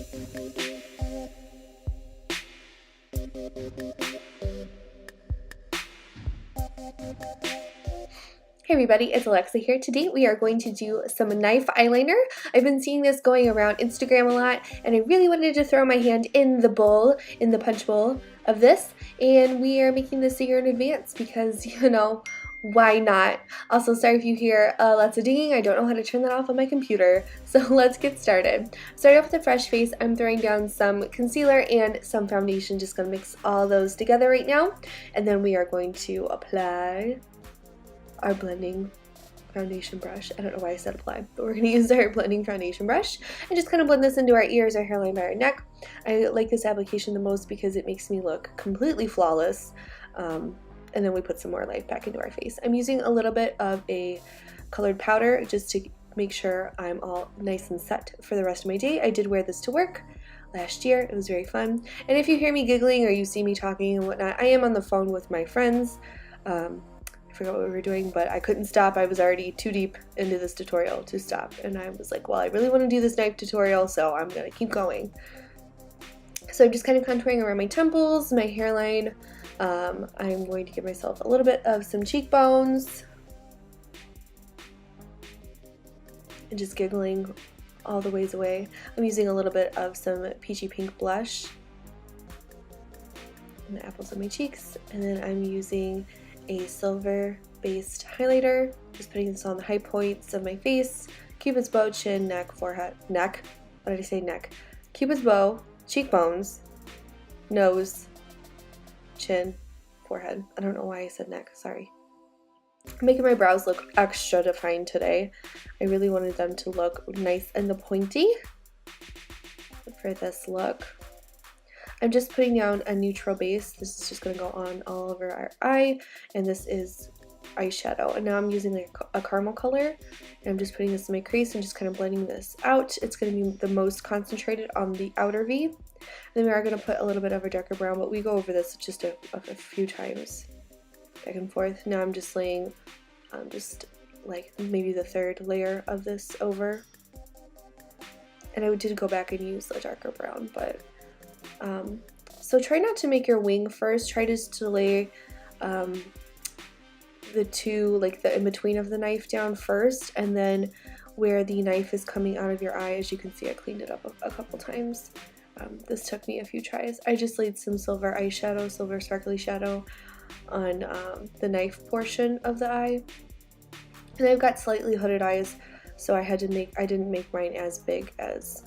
Hey everybody, it's Alexa here. Today we are going to do some knife eyeliner. I've been seeing this going around Instagram a lot, and I really wanted to throw my hand in the bowl, in the punch bowl of this, and we are making this a year in advance because, you know, why not? Also, sorry if you hear lots of dinging. I don't know how to turn that off on my computer, so let's get started. Starting off with a fresh face, I'm throwing down some concealer and some foundation. Just gonna mix all those together right now, and then we are going to apply our blending foundation brush. I don't know why I said apply, but we're going to use our blending foundation brush and just kind of blend this into our ears, our hairline, by our neck. I like this application the most because it makes me look completely flawless, and then we put some more life back into our face. I'm using a little bit of a colored powder just to make sure I'm all nice and set for the rest of my day. I did wear this to work last year. It was very fun. And if you hear me giggling or you see me talking and whatnot, I am on the phone with my friends. I forgot what we were doing, but I couldn't stop. I was already too deep into this tutorial to stop, and I was like, well, I really want to do this knife tutorial, so I'm gonna keep going. So I'm just kind of contouring around my temples, my hairline. I'm going to give myself a little bit of some cheekbones and just giggling all the ways away. I'm using a little bit of some peachy pink blush in the apples of my cheeks, and then I'm using a silver based highlighter, just putting this on the high points of my face, cupid's bow, chin, neck, forehead, neck, what did I say, neck, cupid's bow, cheekbones, nose, chin, forehead. I don't know why I said neck, sorry. I'm making my brows look extra defined today. I really wanted them to look nice and pointy for this look. I'm just putting down a neutral base. This is just going to go on all over our eye, and this is eyeshadow. And now I'm using like a caramel color, and I'm just putting this in my crease and just kind of blending this out. It's going to be the most concentrated on the outer V. And then we are going to put a little bit of a darker brown, but we go over this just a few times, back and forth. Now I'm just laying just like maybe the third layer of this over. And I did go back and use a darker brown, but so try not to make your wing first. Try just to lay the two, like the in-between of the knife down first, and then where the knife is coming out of your eye, as you can see I cleaned it up a couple times. This took me a few tries. I just laid some silver eyeshadow, silver sparkly shadow on the knife portion of the eye. And I've got slightly hooded eyes, so I didn't make mine as big as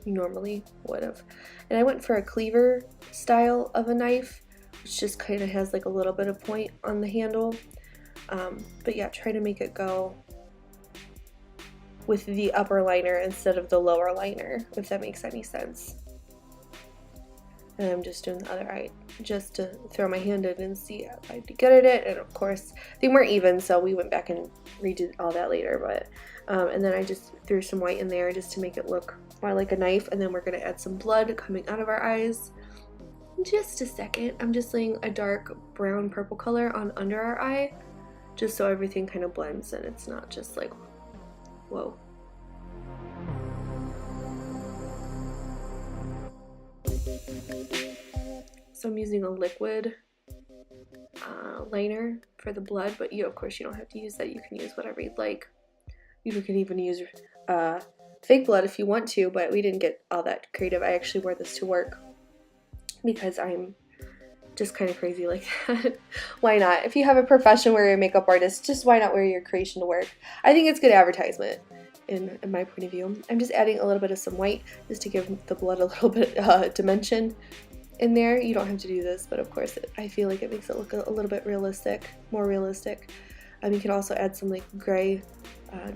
you normally would have. And I went for a cleaver style of a knife, which just kind of has like a little bit of point on the handle. But yeah, try to make it go with the upper liner instead of the lower liner, if that makes any sense. And I'm just doing the other eye just to throw my hand in and see if I get at it. And of course they weren't even, so we went back and redid all that later. But and then I just threw some white in there just to make it look more like a knife. And then we're going to add some blood coming out of our eyes. In just a second, I'm just laying a dark brown purple color on under our eye, just so everything kind of blends and it's not just like, whoa. So I'm using a liquid liner for the blood, but of course you don't have to use that. You can use whatever you'd like. You can even use fake blood if you want to, but we didn't get all that creative. I actually wore this to work because I'm just kind of crazy like that. Why not? If you have a profession where you're a makeup artist, just why not wear your creation to work? I think it's good advertisement in my point of view. I'm just adding a little bit of some white just to give the blood a little bit dimension in there. You don't have to do this, but of course I feel like it makes it look a little bit realistic, more realistic. You can also add some like gray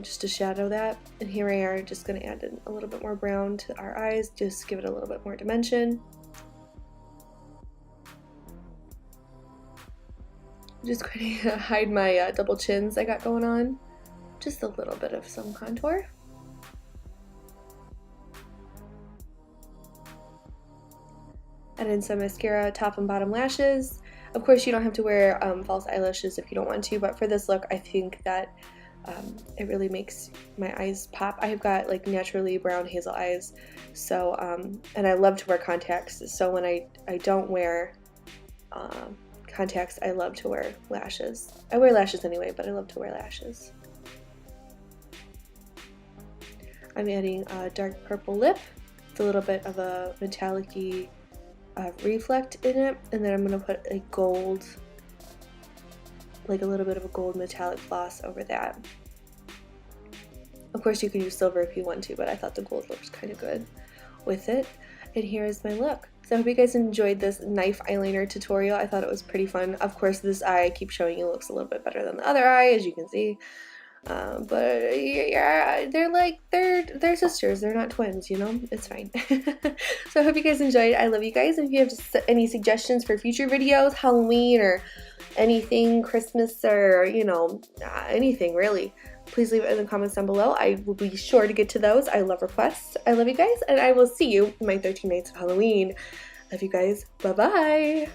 just to shadow that. And here I are just going to add in a little bit more brown to our eyes, just give it a little bit more dimension. Just going to hide my double chins I got going on. Just a little bit of some contour. Add in some mascara, top and bottom lashes. Of course, you don't have to wear false eyelashes if you don't want to, but for this look, I think that It really makes my eyes pop. I've got like naturally brown hazel eyes, so and I love to wear contacts, so when I don't wear contacts, I love to wear lashes. I wear lashes anyway, but I love to wear lashes. I'm adding a dark purple lip with a little bit of a metallic-y reflect in it, and then I'm going to put a gold, like a little bit of a gold metallic gloss over that. Of course you can use silver if you want to, but I thought the gold looks kind of good with it. And here is my look. So I hope you guys enjoyed this knife eyeliner tutorial. I thought it was pretty fun. Of course this eye I keep showing you looks a little bit better than the other eye, as you can see. But yeah, they're sisters. They're not twins, you know? It's fine. So I hope you guys enjoyed. I love you guys. And if you have any suggestions for future videos, Halloween or anything, Christmas, or you know, anything really, please leave it in the comments down below. I will be sure to get to those. I love requests. I love you guys, and I will see you in my 13 nights of Halloween. Love you guys. Bye bye.